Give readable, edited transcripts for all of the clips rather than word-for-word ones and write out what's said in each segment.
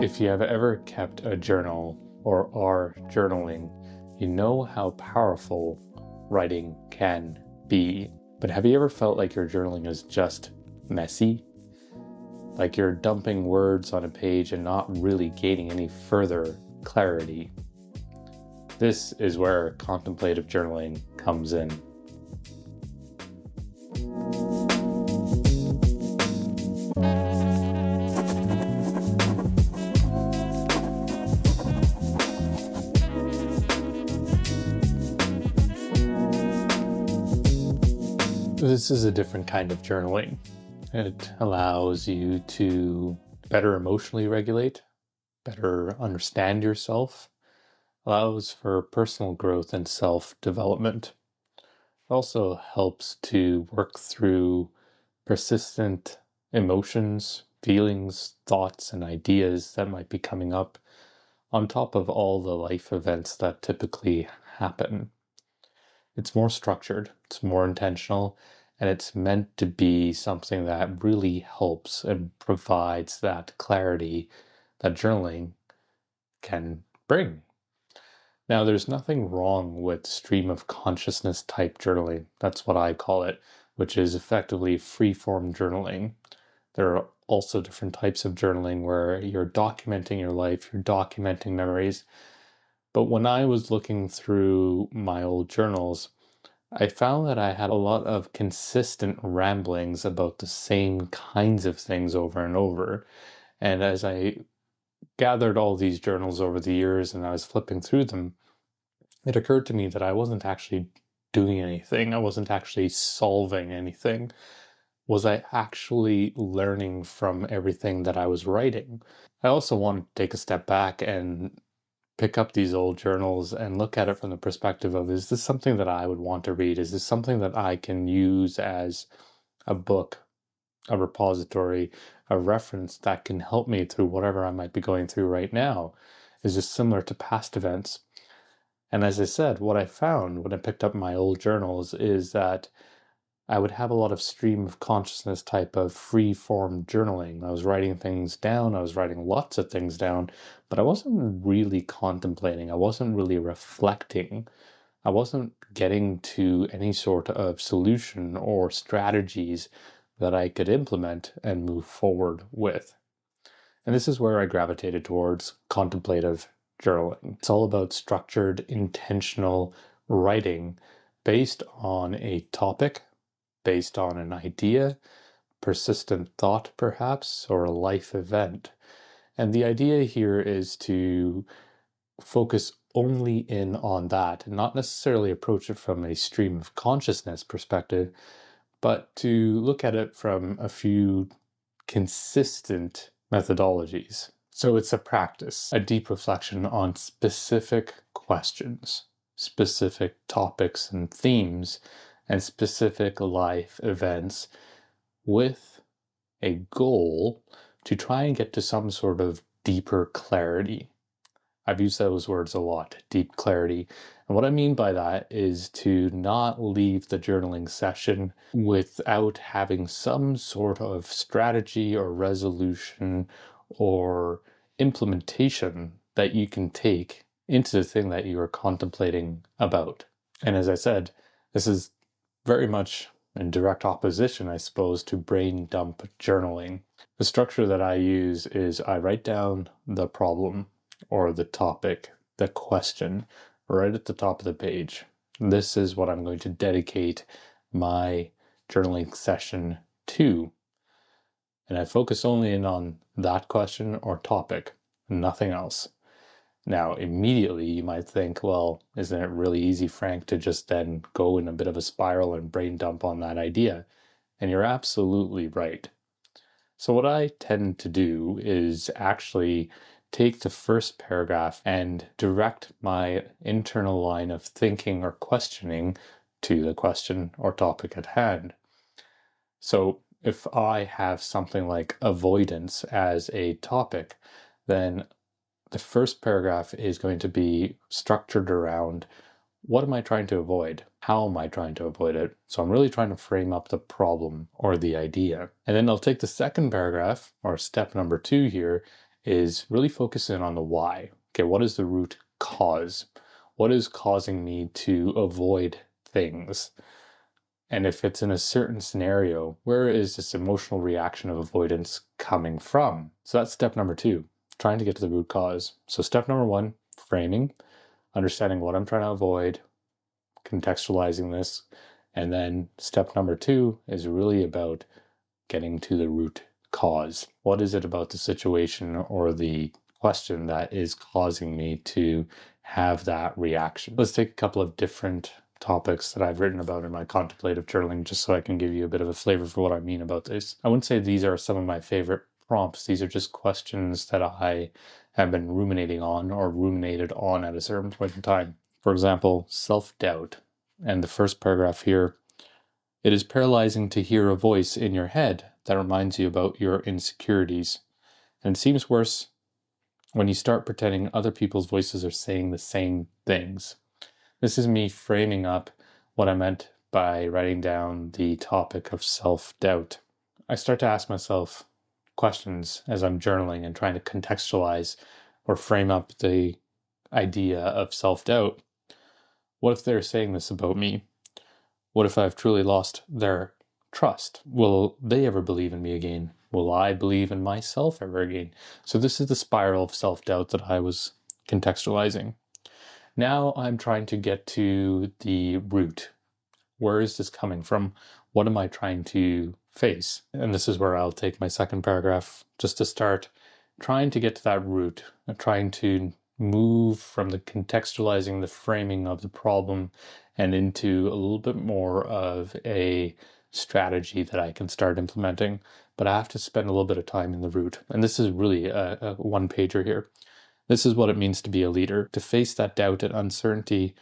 If you have ever kept a journal or are journaling, you know how powerful writing can be. But have you ever felt like your journaling is just messy? Like you're dumping words on a page and not really gaining any further clarity? This is where contemplative journaling comes in. This is a different kind of journaling. It allows you to better emotionally regulate, better understand yourself, allows for personal growth and self-development. It also helps to work through persistent emotions, feelings, thoughts, and ideas that might be coming up on top of all the life events that typically happen. It's more structured, it's more intentional, and it's meant to be something that really helps and provides that clarity that journaling can bring. Now, there's nothing wrong with stream of consciousness type journaling. That's what I call it, which is effectively free-form journaling. There are also different types of journaling where you're documenting your life, you're documenting memories. But when I was looking through my old journals, I found that I had a lot of consistent ramblings about the same kinds of things over and over. And as I gathered all these journals over the years and I was flipping through them, it occurred to me that I wasn't actually doing anything. I wasn't actually solving anything. Was I actually learning from everything that I was writing? I also wanted to take a step back and pick up these old journals and look at it from the perspective of, is this something that I would want to read? Is this something that I can use as a book, a repository, a reference that can help me through whatever I might be going through right now? Is this similar to past events? And as I said, what I found when I picked up my old journals is that I would have a lot of stream of consciousness type of free form journaling. I was writing things down, I was writing lots of things down, but I wasn't really contemplating, I wasn't really reflecting, I wasn't getting to any sort of solution or strategies that I could implement and move forward with. And this is where I gravitated towards contemplative journaling. It's all about structured, intentional writing based on a topic, based on an idea, persistent thought perhaps, or a life event. And the idea here is to focus only in on that and not necessarily approach it from a stream of consciousness perspective, but to look at it from a few consistent methodologies. So it's a practice, a deep reflection on specific questions, specific topics and themes, and specific life events with a goal to try and get to some sort of deeper clarity. I've used those words a lot, deep clarity. And what I mean by that is to not leave the journaling session without having some sort of strategy or resolution or implementation that you can take into the thing that you are contemplating about. And as I said, this is very much in direct opposition, I suppose, to brain dump journaling. The structure that I use is I write down the problem or the topic, the question, right at the top of the page. This is what I'm going to dedicate my journaling session to. And I focus only in on that question or topic, nothing else. Now, immediately you might think, well, isn't it really easy, Frank, to just then go in a bit of a spiral and brain dump on that idea? And you're absolutely right. So what I tend to do is actually take the first paragraph and direct my internal line of thinking or questioning to the question or topic at hand. So if I have something like avoidance as a topic, then the first paragraph is going to be structured around what am I trying to avoid? How am I trying to avoid it? So I'm really trying to frame up the problem or the idea. And then I'll take the second paragraph, or step number 2 here, is really focus in on the why. Okay, what is the root cause? What is causing me to avoid things? And if it's in a certain scenario, where is this emotional reaction of avoidance coming from? So that's step number 2, trying to get to the root cause. So step number 1, framing, understanding what I'm trying to avoid, contextualizing this. And then step number 2 is really about getting to the root cause. What is it about the situation or the question that is causing me to have that reaction? Let's take a couple of different topics that I've written about in my contemplative journaling, just so I can give you a bit of a flavor for what I mean about this. I wouldn't say these are some of my favorite prompts. These are just questions that I have been ruminating on or ruminated on at a certain point in time. For example, self-doubt. And the first paragraph here: it is paralyzing to hear a voice in your head that reminds you about your insecurities. And it seems worse when you start pretending other people's voices are saying the same things. This is me framing up what I meant by writing down the topic of self-doubt. I start to ask myself questions as I'm journaling and trying to contextualize or frame up the idea of self-doubt. What if they're saying this about me? What if I've truly lost their trust? Will they ever believe in me again? Will I believe in myself ever again? So this is the spiral of self-doubt that I was contextualizing. Now I'm trying to get to the root. Where is this coming from? What am I trying to face? And this is where I'll take my second paragraph just to start trying to get to that root, trying to move from the contextualizing, the framing of the problem, and into a little bit more of a strategy that I can start implementing. But I have to spend a little bit of time in the root. And this is really a one-pager here. This is what it means to be a leader, to face that doubt and uncertainty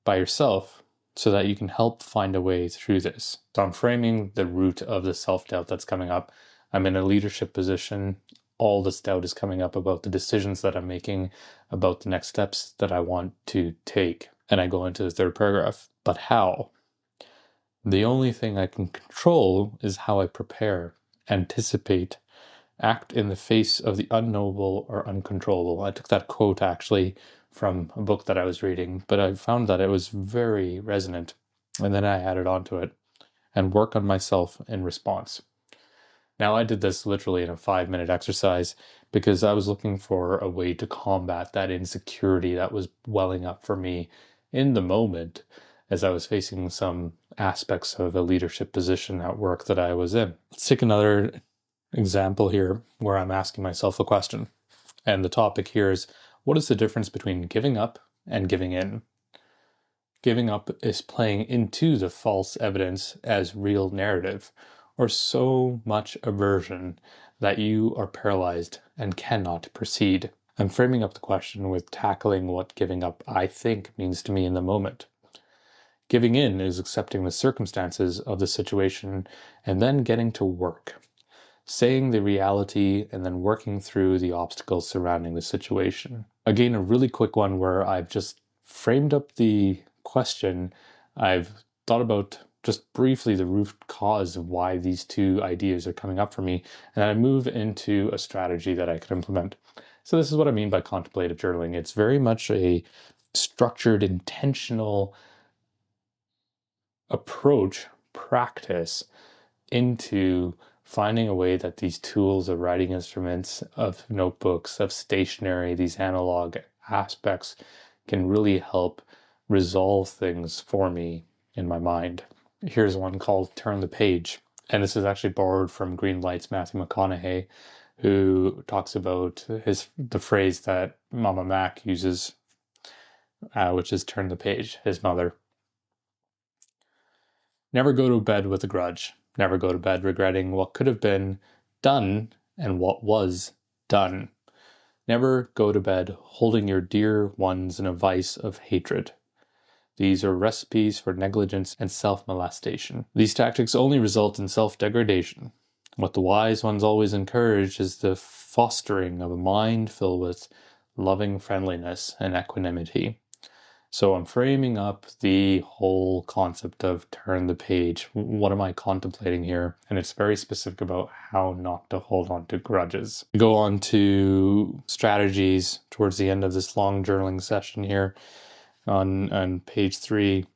by yourself so that you can help find a way through this. So I'm framing the root of the self-doubt that's coming up. I'm in a leadership position. All this doubt is coming up about the decisions that I'm making, about the next steps that I want to take. And I go into the third paragraph. But how? The only thing I can control is how I prepare, anticipate, act in the face of the unknowable or uncontrollable. I took that quote actually from a book that I was reading, but I found that it was very resonant. And then I added on to it and work on myself in response. Now, I did this literally in a 5-minute exercise because I was looking for a way to combat that insecurity that was welling up for me in the moment as I was facing some aspects of a leadership position at work that I was in. Let's take another example here where I'm asking myself a question. And the topic here is, what is the difference between giving up and giving in? Giving up is playing into the false evidence as real narrative, or so much aversion that you are paralyzed and cannot proceed. I'm framing up the question with tackling what giving up, I think, means to me in the moment. Giving in is accepting the circumstances of the situation and then getting to work, saying the reality and then working through the obstacles surrounding the situation. Again, a really quick one where I've just framed up the question. I've thought about just briefly the root cause of why these two ideas are coming up for me, and I move into a strategy that I could implement. So this is what I mean by contemplative journaling. It's very much a structured, intentional approach, practice into finding a way that these tools of writing instruments, of notebooks, of stationery, these analog aspects can really help resolve things for me in my mind. Here's one called Turn the Page. And this is actually borrowed from Greenlight's Matthew McConaughey, who talks about the phrase that Mama Mac uses, which is turn the page, his mother. Never go to bed with a grudge. Never go to bed regretting what could have been done and what was done. Never go to bed holding your dear ones in a vice of hatred. These are recipes for negligence and self-molestation. These tactics only result in self-degradation. What the wise ones always encourage is the fostering of a mind filled with loving friendliness and equanimity. So I'm framing up the whole concept of turn the page. What am I contemplating here? And it's very specific about how not to hold on to grudges. Go on to strategies towards the end of this long journaling session here on page 3,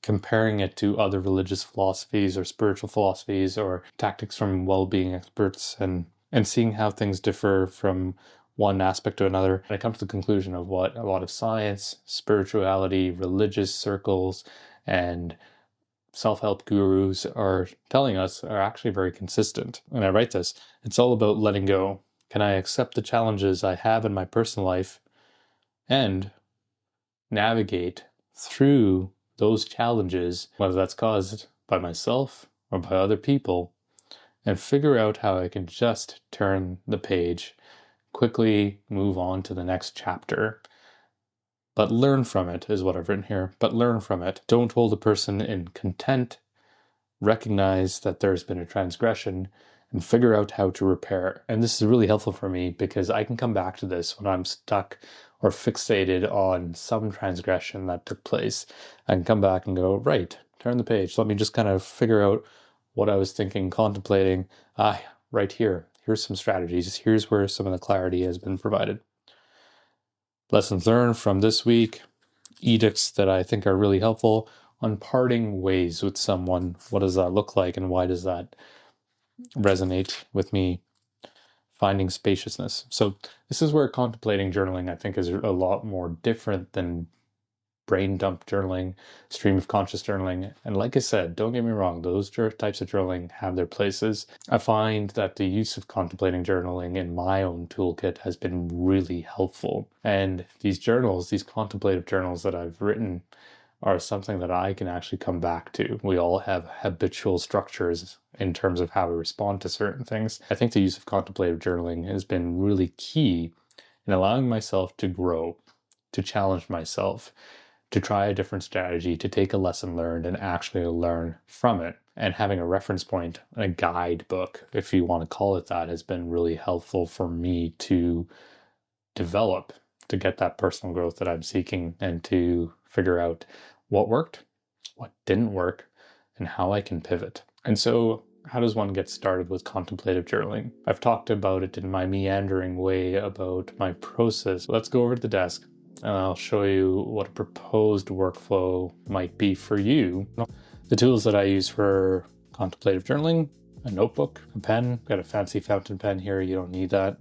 comparing it to other religious philosophies or spiritual philosophies or tactics from well-being experts, and seeing how things differ from one aspect to another. And I come to the conclusion of what a lot of science, spirituality, religious circles, and self-help gurus are telling us are actually very consistent. And I write this, it's all about letting go. Can I accept the challenges I have in my personal life and navigate through those challenges, whether that's caused by myself or by other people, and figure out how I can just turn the page, quickly move on to the next chapter. But learn from it is what I've written here. But learn from it. Don't hold a person in contempt. Recognize that there's been a transgression and figure out how to repair. And this is really helpful for me because I can come back to this when I'm stuck or fixated on some transgression that took place. I can come back and go, right, turn the page. Let me just kind of figure out what I was thinking, contemplating. Right here. Here's some strategies. Here's where some of the clarity has been provided. Lessons learned from this week. Edicts that I think are really helpful on parting ways with someone. What does that look like and why does that resonate with me? Finding spaciousness. So this is where contemplating journaling, I think, is a lot more different than brain dump journaling, stream of conscious journaling. And like I said, don't get me wrong, those types of journaling have their places. I find that the use of contemplating journaling in my own toolkit has been really helpful. And these journals, these contemplative journals that I've written, are something that I can actually come back to. We all have habitual structures in terms of how we respond to certain things. I think the use of contemplative journaling has been really key in allowing myself to grow, to challenge myself, to try a different strategy, to take a lesson learned and actually learn from it. And having a reference point, a guidebook, if you want to call it that, has been really helpful for me to develop, to get that personal growth that I'm seeking and to figure out what worked, what didn't work, and how I can pivot. And so, how does one get started with contemplative journaling? I've talked about it in my meandering way about my process. Let's go over to the desk and I'll show you what a proposed workflow might be for you. The tools that I use for contemplative journaling: a notebook, a pen. Got a fancy fountain pen here. You don't need that.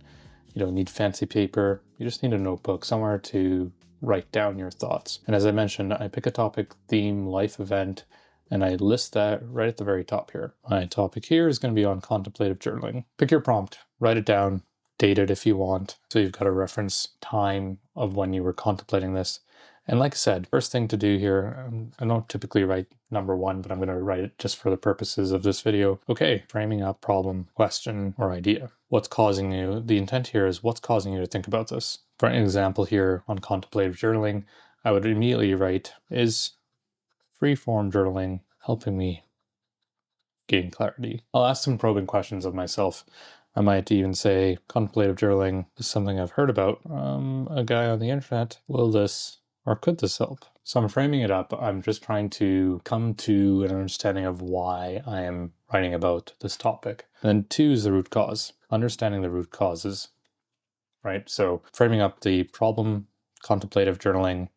You don't need fancy paper. You just need a notebook, somewhere to write down your thoughts. And as I mentioned, I pick a topic, theme, life event, and I list that right at the very top here. My topic here is going to be on contemplative journaling. Pick your prompt, write it down, date it if you want, so you've got a reference time of when you were contemplating this. And like I said, first thing to do here, I don't typically write number 1, but I'm going to write it just for the purposes of this video. Okay, framing up problem, question, or idea. What's causing you? The intent here is what's causing you to think about this. For an example here on contemplative journaling, I would immediately write, is free-form journaling helping me gain clarity? I'll ask some probing questions of myself. I might even say, contemplative journaling is something I've heard about. A guy on the internet. Will this or could this help? So I'm framing it up. I'm just trying to come to an understanding of why I am writing about this topic. And then 2 is the root cause. Understanding the root causes, right? So framing up the problem, contemplative journaling,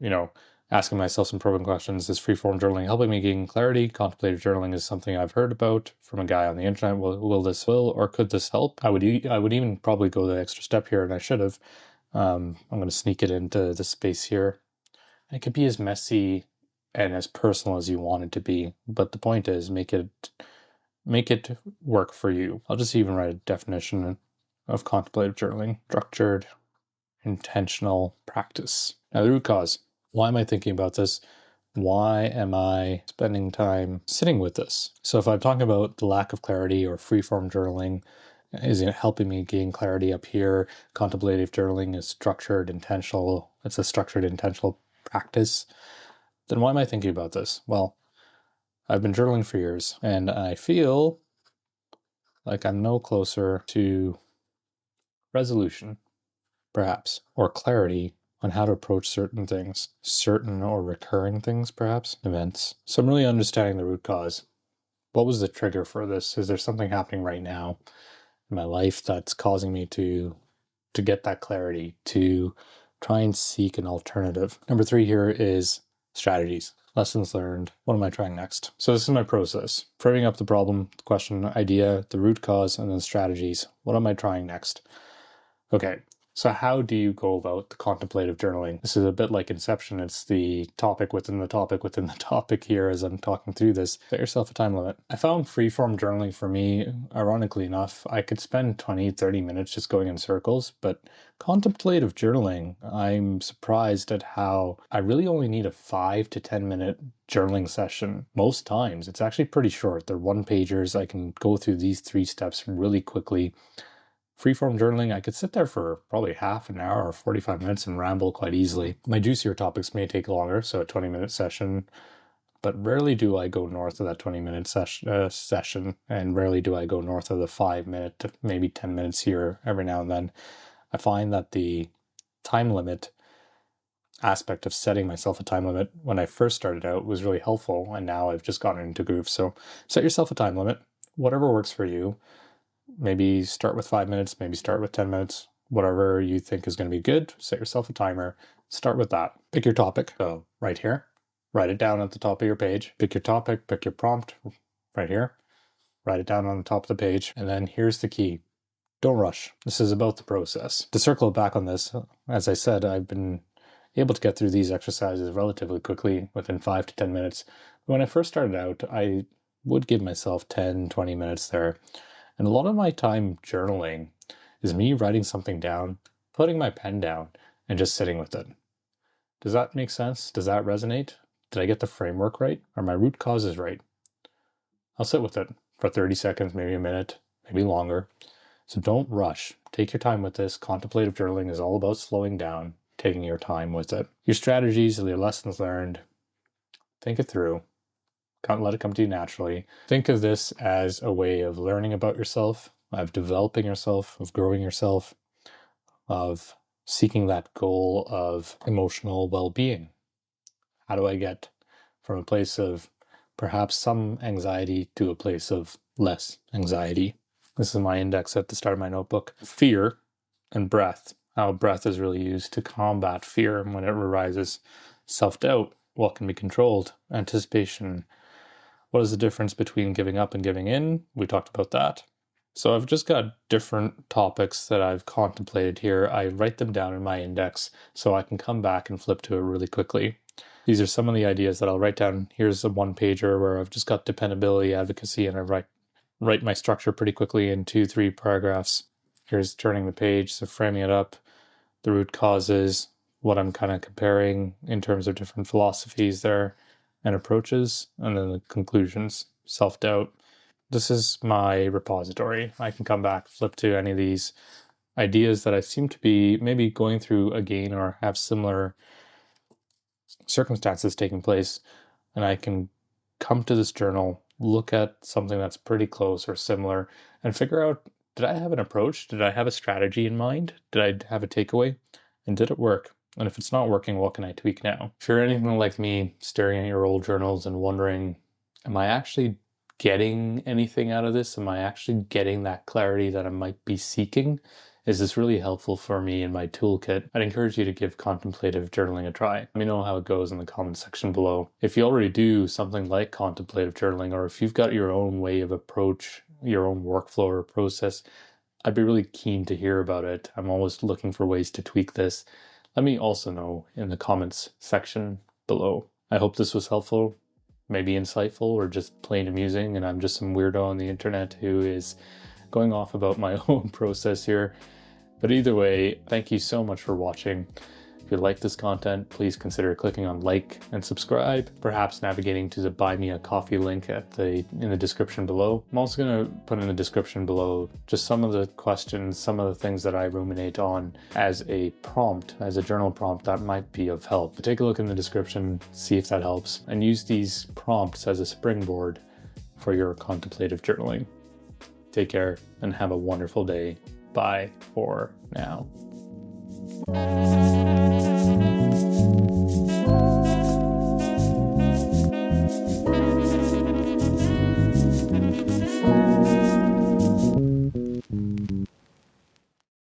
asking myself some probing questions. Is freeform journaling helping me gain clarity? Contemplative journaling is something I've heard about from a guy on the internet. Will or could this help? I would even probably go the extra step here, and I should have. I'm going to sneak it into the space here. It could be as messy and as personal as you want it to be, but the point is make it work for you. I'll just even write a definition of contemplative journaling: structured, intentional practice. Now, the root cause. Why am I thinking about this? Why am I spending time sitting with this? So if I'm talking about the lack of clarity or freeform journaling, is it helping me gain clarity up here? Contemplative journaling is structured, intentional. It's a structured, intentional practice. Then why am I thinking about this? Well, I've been journaling for years, and I feel like I'm no closer to resolution, perhaps, or clarity on how to approach certain things, certain or recurring things, perhaps, events. So I'm really understanding the root cause. What was the trigger for this? Is there something happening right now in my life that's causing me to get that clarity, to try and seek an alternative? Number 3 here is strategies, lessons learned. What am I trying next? So this is my process: framing up the problem, the question, idea, the root cause, and then strategies. What am I trying next? Okay, so how do you go about the contemplative journaling? This is a bit like Inception. It's the topic within the topic within the topic here as I'm talking through this. Set yourself a time limit. I found freeform journaling for me, ironically enough, I could spend 20, 30 minutes just going in circles, but contemplative journaling, I'm surprised at how I really only need a 5 to 10 minute journaling session. Most times, it's actually pretty short. They're one pagers. I can go through these 3 steps really quickly. Freeform journaling, I could sit there for probably half an hour or 45 minutes and ramble quite easily. My juicier topics may take longer, so a 20-minute session, but rarely do I go north of that 20-minute session, and rarely do I go north of the 5-minute to maybe 10 minutes here every now and then. I find that the time limit aspect of setting myself a time limit when I first started out was really helpful, and now I've just gotten into groove. So set yourself a time limit, whatever works for you. Maybe start with 5 minutes, maybe start with 10 minutes, whatever you think is going to be good. Set yourself a timer, start with that. Pick your topic. So right here, write it down at the top of your page. Pick your topic, pick your prompt right here, write it down on the top of the page. And then here's the key: don't rush. This is about the process. To circle back on this, as I said, I've been able to get through these exercises relatively quickly within 5 to 10 minutes. When I first started out, I would give myself 10, 20 minutes there. And a lot of my time journaling is me writing something down, putting my pen down, and just sitting with it. Does that make sense? Does that resonate? Did I get the framework right? Are my root causes right? I'll sit with it for 30 seconds, maybe a minute, maybe longer. So don't rush. Take your time with this. Contemplative journaling is all about slowing down, taking your time with it. Your strategies, your lessons learned, think it through. Can't let it come to you naturally. Think of this as a way of learning about yourself, of developing yourself, of growing yourself, of seeking that goal of emotional well-being. How do I get from a place of perhaps some anxiety to a place of less anxiety? This is my index at the start of my notebook. Fear and breath. How breath is really used to combat fear when it arises. Self-doubt. What can be controlled? Anticipation. What is the difference between giving up and giving in? We talked about that. So I've just got different topics that I've contemplated here. I write them down in my index so I can come back and flip to it really quickly. These are some of the ideas that I'll write down. Here's a one pager where I've just got dependability, advocacy, and I write my structure pretty quickly in 2-3 paragraphs. Here's turning the page, so framing it up, the root causes, what I'm kind of comparing in terms of different philosophies there and approaches, and then the conclusions, self-doubt. This is my repository. I can come back, flip to any of these ideas that I seem to be maybe going through again or have similar circumstances taking place, and I can come to this journal, look at something that's pretty close or similar, and figure out, did I have an approach? Did I have a strategy in mind? Did I have a takeaway? And did it work? And if it's not working, what can I tweak now? If you're anything like me, staring at your old journals and wondering, am I actually getting anything out of this? Am I actually getting that clarity that I might be seeking? Is this really helpful for me in my toolkit? I'd encourage you to give contemplative journaling a try. Let me know how it goes in the comment section below. If you already do something like contemplative journaling, or if you've got your own way of approach, your own workflow or process, I'd be really keen to hear about it. I'm always looking for ways to tweak this. Let me also know in the comments section below. I hope this was helpful, maybe insightful, or just plain amusing, and I'm just some weirdo on the internet who is going off about my own process here. But either way, thank you so much for watching. If you like this content, please consider clicking on like and subscribe, perhaps navigating to the Buy Me a Coffee link in the description below. I'm also going to put in the description below just some of the questions, some of the things that I ruminate on as a prompt, as a journal prompt that might be of help. But take a look in the description, see if that helps, and use these prompts as a springboard for your contemplative journaling. Take care and have a wonderful day. Bye for now.